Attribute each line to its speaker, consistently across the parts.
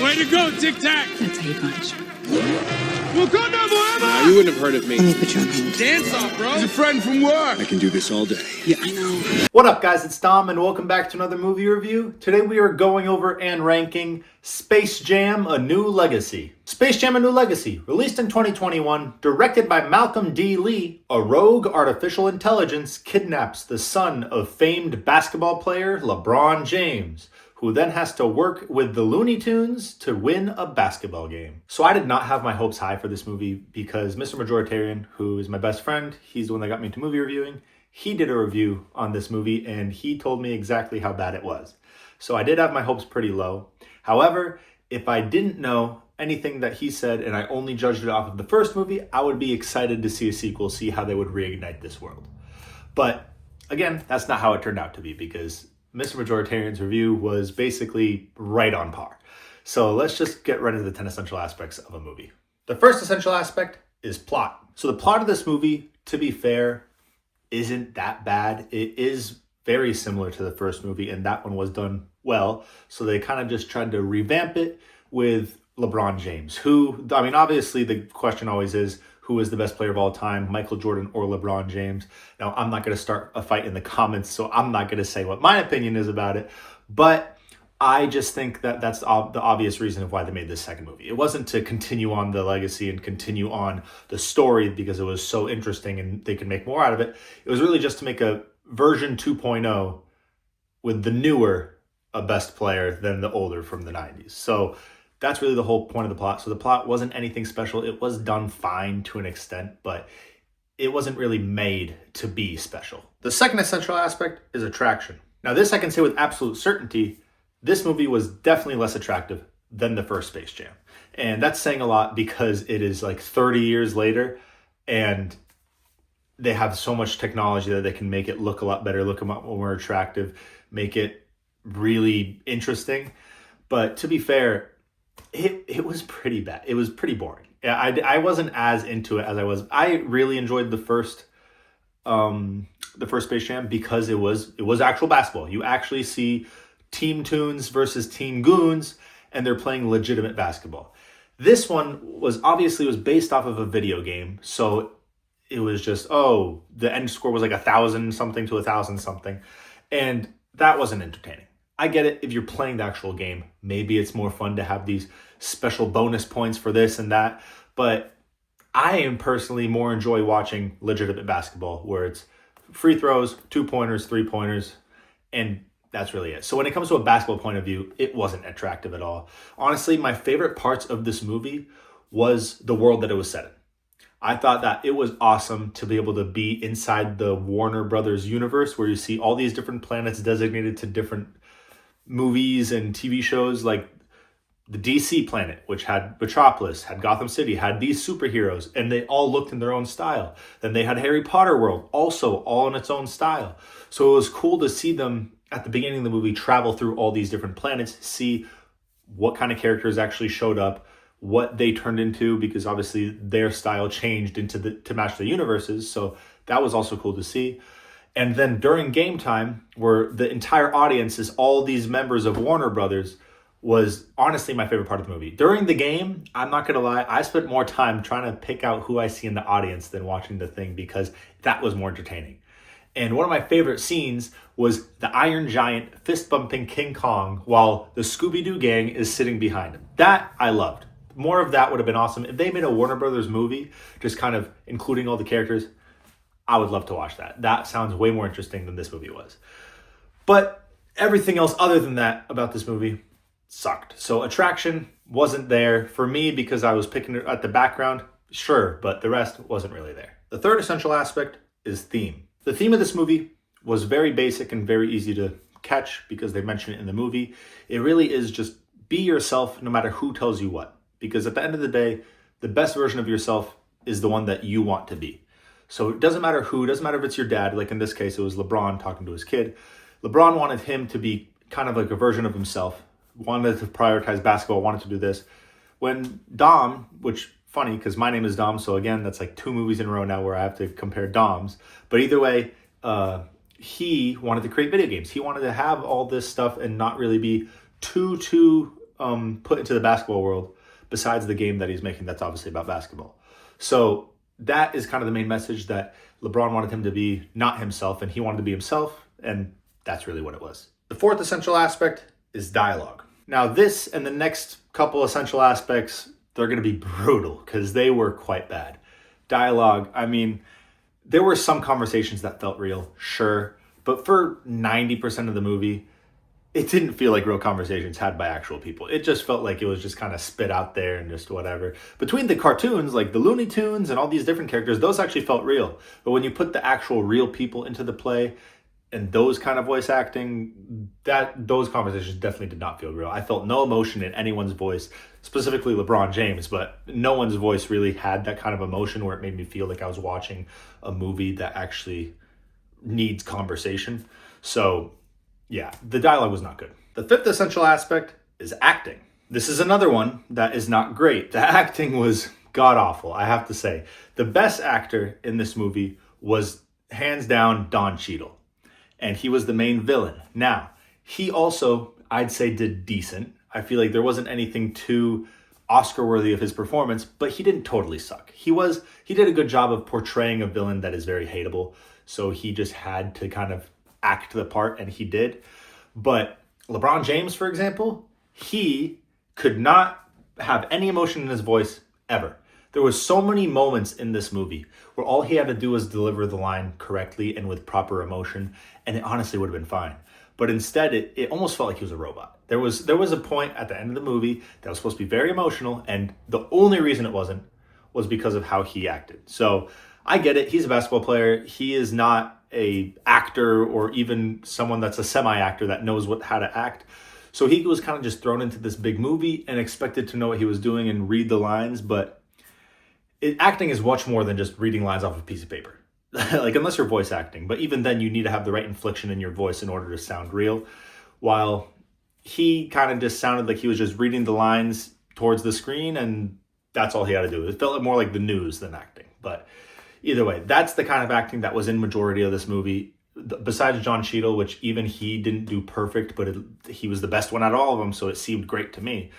Speaker 1: Way to go, Tic Tac!
Speaker 2: That's how you punch.
Speaker 1: Wakanda forever!
Speaker 3: You wouldn't have heard of me.
Speaker 2: Let me put you on hold.
Speaker 1: Dance off, bro! He's a friend from work!
Speaker 3: I can do this all day.
Speaker 2: Yeah, I know.
Speaker 4: What up, guys? It's Dom, and welcome back to another movie review. Today we are going over and ranking Space Jam: A New Legacy. Space Jam: A New Legacy, released in 2021, directed by Malcolm D. Lee, a rogue artificial intelligence kidnaps the son of famed basketball player LeBron James, who then has to work with the Looney Tunes to win a basketball game. So I did not have my hopes high for this movie because Mr. Majoritarian, who is my best friend, he's the one that got me into movie reviewing, he did a review on this movie and he told me exactly how bad it was. So I did have my hopes pretty low. However, if I didn't know anything that he said and I only judged it off of the first movie, I would be excited to see a sequel, see how they would reignite this world. But again, that's not how it turned out to be because Mr. Majoritarian's review was basically right on par. So let's just get right into the 10 essential aspects of a movie. The first essential aspect is plot. So the plot of this movie, to be fair, isn't that bad. It is very similar to the first movie, and that one was done well. So they kind of just tried to revamp it with LeBron James, who, I mean, obviously the question always is, who is the best player of all time, Michael Jordan or LeBron James? Now, I'm not going to start a fight in the comments, so I'm not going to say what my opinion is about it. But I just think that that's the obvious reason of why they made this second movie. It wasn't to continue on the legacy and continue on the story because it was so interesting and they could make more out of it. It was really just to make a version 2.0 with the newer a best player than the older from the 90s. So that's really the whole point of the plot. So the plot wasn't anything special. It was done fine to an extent, but it wasn't really made to be special. The second essential aspect is attraction. Now this I can say with absolute certainty, this movie was definitely less attractive than the first Space Jam. And that's saying a lot because it is like 30 years later and they have so much technology that they can make it look a lot better, look a lot more attractive, make it really interesting. But to be fair, it was pretty bad. It was pretty boring. I wasn't as into it as I was. I really enjoyed the first Space Jam because it was actual basketball. You actually see Team Toons versus Team Goons, and they're playing legitimate basketball. This one was based off of a video game, so it was just the end score was like 1,000 something to 1,000 something, and that wasn't entertaining. I get it. If you're playing the actual game, maybe it's more fun to have these special bonus points for this and that. But I am personally more enjoy watching legitimate basketball where it's free throws, 2-pointers, 3-pointers, and that's really it. So when it comes to a basketball point of view, it wasn't attractive at all. Honestly, my favorite parts of this movie was the world that it was set in. I thought that it was awesome to be able to be inside the Warner Brothers universe where you see all these different planets designated to different movies and TV shows, like the DC planet, which had Metropolis, had Gotham City, had these superheroes, and they all looked in their own style. Then they had Harry Potter World, also all in its own style. So it was cool to see them at the beginning of the movie travel through all these different planets, see what kind of characters actually showed up, what they turned into, because obviously their style changed to match the universes. So that was also cool to see. And then during game time, where the entire audience is all these members of Warner Brothers, was honestly my favorite part of the movie. During the game, I'm not going to lie, I spent more time trying to pick out who I see in the audience than watching the thing because that was more entertaining. And one of my favorite scenes was the Iron Giant fist-bumping King Kong while the Scooby-Doo gang is sitting behind him. That I loved. More of that would have been awesome. If they made a Warner Brothers movie, just kind of including all the characters, I would love to watch that. That sounds way more interesting than this movie was. But everything else other than that about this movie sucked. So attraction wasn't there for me because I was picking it at the background, sure, but the rest wasn't really there. The third essential aspect is theme. The theme of this movie was very basic and very easy to catch because they mention it in the movie. It really is just be yourself no matter who tells you what. Because at the end of the day, the best version of yourself is the one that you want to be. So it doesn't matter who, it doesn't matter if it's your dad, like in this case, it was LeBron talking to his kid. LeBron wanted him to be kind of like a version of himself, wanted to prioritize basketball, wanted to do this. When Dom, which funny because my name is Dom, so again, that's like 2 movies in a row now where I have to compare Doms. But either way, he wanted to create video games. He wanted to have all this stuff and not really be too put into the basketball world besides the game that he's making that's obviously about basketball. So that is kind of the main message, that LeBron wanted him to be not himself and he wanted to be himself, and that's really what it was. The fourth essential aspect is dialogue. Now this and the next couple essential aspects, they're going to be brutal because they were quite bad. Dialogue, I mean, there were some conversations that felt real, sure, but for 90% of the movie, it didn't feel like real conversations had by actual people. It just felt like it was just kind of spit out there and just whatever. Between the cartoons, like the Looney Tunes and all these different characters, those actually felt real. But when you put the actual real people into the play and those kind of voice acting, those conversations definitely did not feel real. I felt no emotion in anyone's voice, specifically LeBron James, but no one's voice really had that kind of emotion where it made me feel like I was watching a movie that actually needs conversation. So yeah, the dialogue was not good. The fifth essential aspect is acting. This is another one that is not great. The acting was god-awful, I have to say. The best actor in this movie was hands down Don Cheadle, and he was the main villain. Now, he also, I'd say, did decent. I feel like there wasn't anything too Oscar-worthy of his performance, but he didn't totally suck. He did a good job of portraying a villain that is very hateable, so he just had to kind of act the part, and he did. But LeBron James, for example, he could not have any emotion in his voice ever. There was so many moments in this movie where all he had to do was deliver the line correctly and with proper emotion, and it honestly would have been fine. But instead, it almost felt like he was a robot. There was a point at the end of the movie that was supposed to be very emotional, and the only reason it wasn't was because of how he acted. So I get it. He's a basketball player. He is not a actor or even someone that's a semi-actor that knows how to act. So he was kind of just thrown into this big movie and expected to know what he was doing and read the lines. But acting is much more than just reading lines off a piece of paper. Like, unless you're voice acting. But even then, you need to have the right inflection in your voice in order to sound real. While he kind of just sounded like he was just reading the lines towards the screen, and that's all he had to do. It felt more like the news than acting. But either way, that's the kind of acting that was in majority of this movie. Besides John Cheadle, which even he didn't do perfect, but he was the best one out of all of them, so it seemed great to me.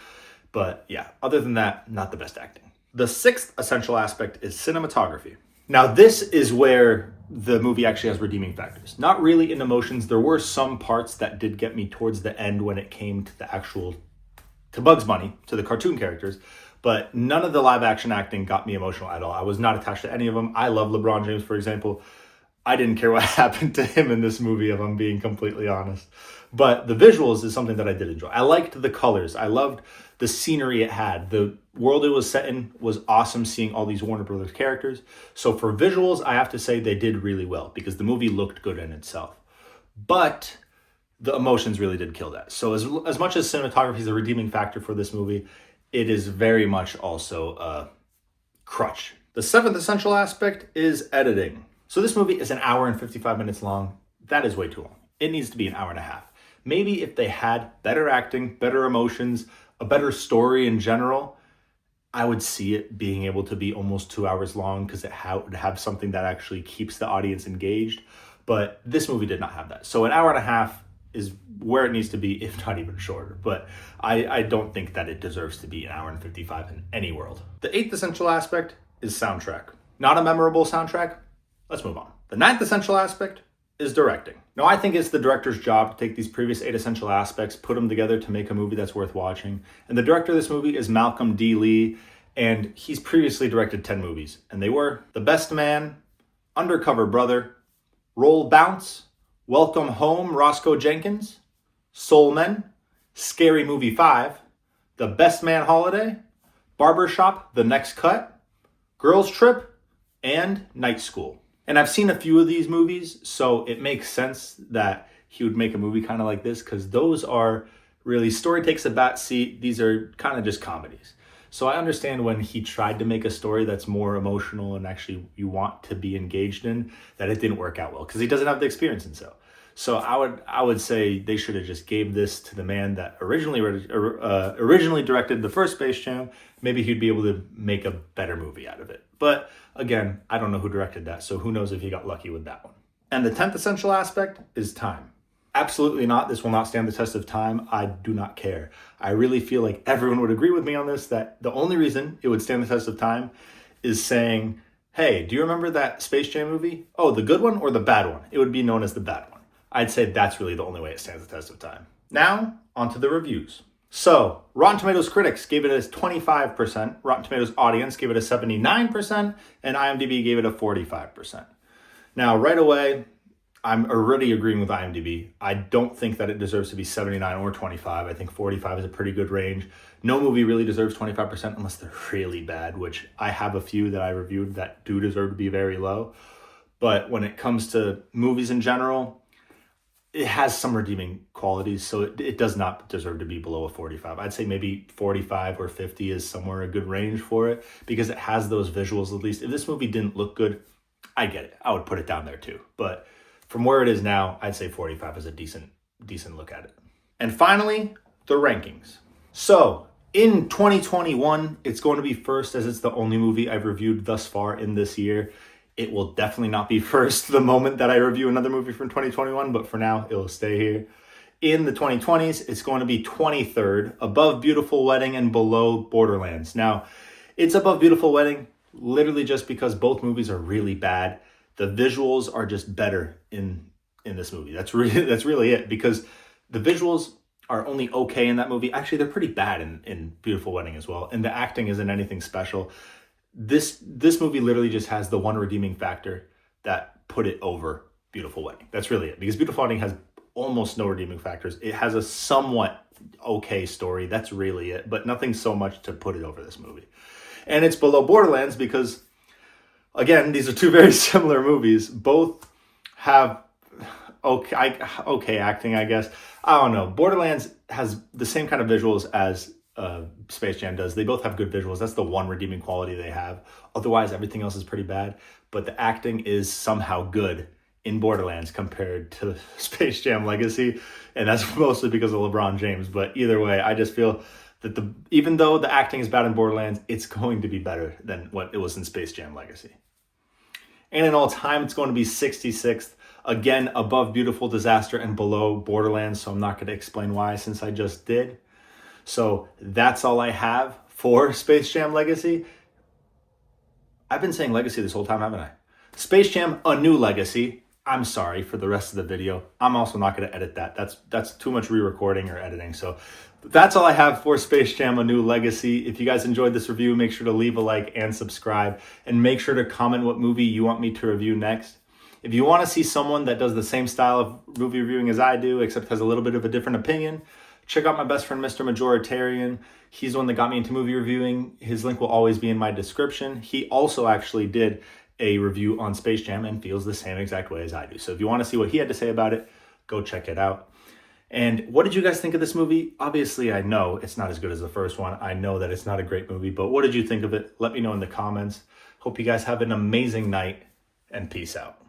Speaker 4: But yeah, other than that, not the best acting. The sixth essential aspect is cinematography. Now, this is where the movie actually has redeeming factors. Not really in emotions. There were some parts that did get me towards the end when it came to to Bugs Bunny, to the cartoon characters. But none of the live action acting got me emotional at all. I was not attached to any of them. I love LeBron James, for example. I didn't care what happened to him in this movie, if I'm being completely honest. But the visuals is something that I did enjoy. I liked the colors. I loved the scenery it had. The world it was set in was awesome, seeing all these Warner Brothers characters. So for visuals, I have to say they did really well because the movie looked good in itself. But the emotions really did kill that. So as much as cinematography is a redeeming factor for this movie, it is very much also a crutch. The seventh essential aspect is editing. So this movie is an hour and 55 minutes long. That is way too long. It needs to be an hour and a half. Maybe if they had better acting, better emotions, a better story in general, I would see it being able to be almost 2 hours long because it would have something that actually keeps the audience engaged. But this movie did not have that. So an hour and a half is where it needs to be, if not even shorter. But I don't think that it deserves to be an hour and 55 in any world. The eighth essential aspect is soundtrack. Not a memorable soundtrack. Let's move on. The ninth essential aspect is directing. Now, I think it's the director's job to take these previous 8 essential aspects, put them together to make a movie that's worth watching. And the director of this movie is Malcolm D. Lee, and he's previously directed 10 movies. And they were The Best Man, Undercover Brother, Roll Bounce, Welcome Home, Roscoe Jenkins, Soul Men, Scary Movie 5, The Best Man Holiday, Barbershop, The Next Cut, Girls Trip, and Night School. And I've seen a few of these movies, so it makes sense that he would make a movie kind of like this, because those are really, story takes a back seat. These are kind of just comedies. So I understand when he tried to make a story that's more emotional and actually you want to be engaged in, that it didn't work out well, because he doesn't have the experience in so. So I would say they should have just gave this to the man that originally directed the first Space Jam. Maybe he'd be able to make a better movie out of it. But again, I don't know who directed that, so who knows if he got lucky with that one. And the 10th essential aspect is time. Absolutely not. This will not stand the test of time. I do not care. I really feel like everyone would agree with me on this, that the only reason it would stand the test of time is saying, hey, do you remember that Space Jam movie? Oh, the good one or the bad one? It would be known as the bad one. I'd say that's really the only way it stands the test of time. Now, onto the reviews. So, Rotten Tomatoes critics gave it a 25%, Rotten Tomatoes audience gave it a 79%, and IMDb gave it a 45%. Now, right away, I'm already agreeing with IMDb. I don't think that it deserves to be 79 or 25. I think 45 is a pretty good range. No movie really deserves 25% unless they're really bad, which I have a few that I reviewed that do deserve to be very low. But when it comes to movies in general, it has some redeeming qualities, so it does not deserve to be below a 45. I'd say maybe 45 or 50 is somewhere a good range for it because it has those visuals at least. If this movie didn't look good, I get it. I would put it down there too. But from where it is now, I'd say 45 is a decent look at it. And finally, the rankings. So in 2021, it's going to be first as it's the only movie I've reviewed thus far in this year. It will definitely not be first the moment that I review another movie from 2021, but for now, it will stay here. In the 2020s, it's going to be 23rd, above Beautiful Wedding and below Borderlands. Now, it's above Beautiful Wedding literally just because both movies are really bad. The visuals are just better in this movie. That's really it, because the visuals are only okay in that movie. Actually, they're pretty bad in Beautiful Wedding as well, and the acting isn't anything special. This movie literally just has the one redeeming factor that put it over Beautiful Wedding. That's really it, because Beautiful Wedding has almost no redeeming factors. It has a somewhat okay story. That's really it, but nothing so much to put it over this movie. And it's below Borderlands because, again, these are two very similar movies. Both have okay acting, I guess. I don't know. Borderlands has the same kind of visuals as Space Jam does. They both have good visuals. That's the one redeeming quality they have. Otherwise, everything else is pretty bad. But the acting is somehow good in Borderlands compared to Space Jam Legacy. And that's mostly because of LeBron James. But either way, I just feel that even though the acting is bad in Borderlands, it's going to be better than what it was in Space Jam Legacy. And in all time, it's going to be 66th. Again, above Beautiful Disaster and below Borderlands. So I'm not going to explain why since I just did. So that's all I have for Space Jam Legacy. I've been saying Legacy this whole time, haven't I? Space Jam: A New Legacy. I'm sorry for the rest of the video. I'm also not going to edit that. That's too much re-recording or editing. So that's all I have for Space Jam: A New Legacy. If you guys enjoyed this review, make sure to leave a like and subscribe. And make sure to comment what movie you want me to review next. If you want to see someone that does the same style of movie reviewing as I do, except has a little bit of a different opinion, check out my best friend, Mr. Majoritarian. He's the one that got me into movie reviewing. His link will always be in my description. He also actually did a review on Space Jam and feels the same exact way as I do. So if you want to see what he had to say about it, go check it out. And what did you guys think of this movie? Obviously, I know it's not as good as the first one. I know that it's not a great movie, but what did you think of it? Let me know in the comments. Hope you guys have an amazing night, and peace out.